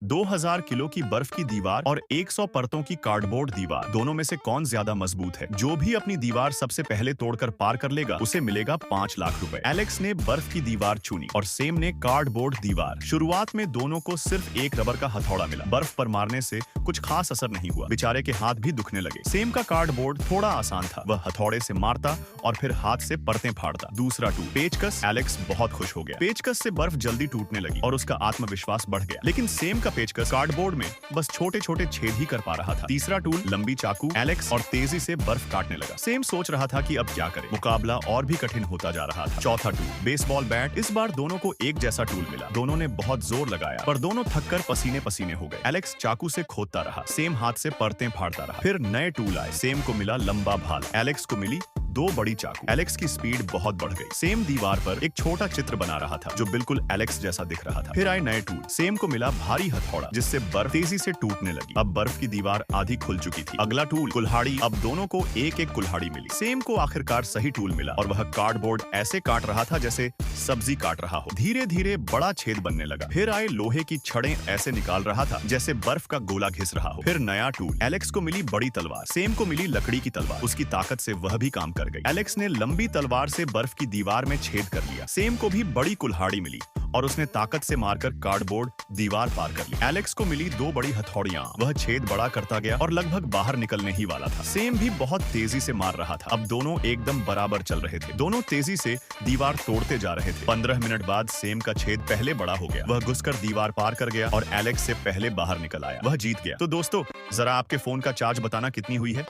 2000 kilo की बर्फ की दीवार और 100 परतों की कार्डबोर्ड दीवार, दोनों में से कौन ज्यादा मजबूत है? जो भी अपनी दीवार सबसे पहले तोड़कर पार कर लेगा उसे मिलेगा 5 लाख रुपए। एलेक्स ने बर्फ की दीवार चुनी और सेम ने कार्डबोर्ड दीवार। शुरुआत में दोनों को सिर्फ एक रबर का हथौड़ा मिला। बर्फ पर मारने से कुछ खास असर नहीं हुआ, बेचारे के हाथ भी दुखने लगे। सेम का कार्डबोर्ड थोड़ा आसान था, वह हथौड़े से मारता और फिर हाथ से परतें फाड़ता। दूसरा टूल पेचकस। एलेक्स बहुत खुश हो गया। पेचकस से बर्फ जल्दी टूटने लगी और उसका आत्मविश्वास बढ़ गया। लेकिन सेम का पेचकस कार्डबोर्ड में बस छोटे छोटे छेद ही कर पा रहा था। तीसरा टूल लंबी चाकू। एलेक्स और तेजी से बर्फ काटने लगा। सेम सोच रहा था कि अब क्या करे। मुकाबला और भी कठिन होता जा रहा था। चौथा टूल बेसबॉल बैट। इस बार दोनों को एक जैसा टूल मिला। दोनों ने बहुत जोर लगाया पर दोनों थककर पसीने पसीने हो गए। एलेक्स चाकू से खोदता रहा, सेम हाथ से परतें फाड़ता रहा। फिर नए टूल आए। सेम को मिला लंबा भाल, एलेक्स को मिली 2 बड़ी चाकू। एलेक्स की स्पीड बहुत बढ़ गई। सेम दीवार पर एक छोटा चित्र बना रहा था जो बिल्कुल एलेक्स जैसा दिख रहा था। फिर आए नए टूल। सेम को मिला भारी हथौड़ा जिससे बर्फ तेजी से टूटने लगी। अब बर्फ की दीवार आधी खुल चुकी थी। अगला टूल कुल्हाड़ी। अब दोनों को एक एक कुल्हाड़ी मिली। सेम को आखिरकार सही टूल मिला और वह कार्डबोर्ड ऐसे काट रहा था जैसे सब्जी काट रहा हो। धीरे धीरे बड़ा छेद बनने लगा। फिर आए लोहे की छड़ें, ऐसे निकाल रहा था जैसे बर्फ का गोला घिस रहा हो। फिर नया टूल। एलेक्स को मिली बड़ी तलवार। सेम को मिली लकड़ी की तलवार। उसकी ताकत से वह भी काम कर गई। एलेक्स ने लंबी तलवार से बर्फ की दीवार में छेद कर लिया। सेम को भी बड़ी कुल्हाड़ी मिली और उसने ताकत से मारकर कार्डबोर्ड दीवार पार कर ली। एलेक्स को मिली 2 बड़ी हथौड़ियां। वह छेद बड़ा करता गया और लगभग बाहर निकलने ही वाला था। सेम भी बहुत तेजी से मार रहा था। अब दोनों एकदम बराबर चल रहे थे। दोनों तेजी से दीवार तोड़ते जा रहे थे। 15 मिनट बाद सेम का छेद पहले बड़ा हो गया। वह घुसकर दीवार पार कर गया और एलेक्स से पहले बाहर निकल आया। वह जीत गया। तो दोस्तों, जरा आपके फोन का चार्ज बताना कितनी हुई है।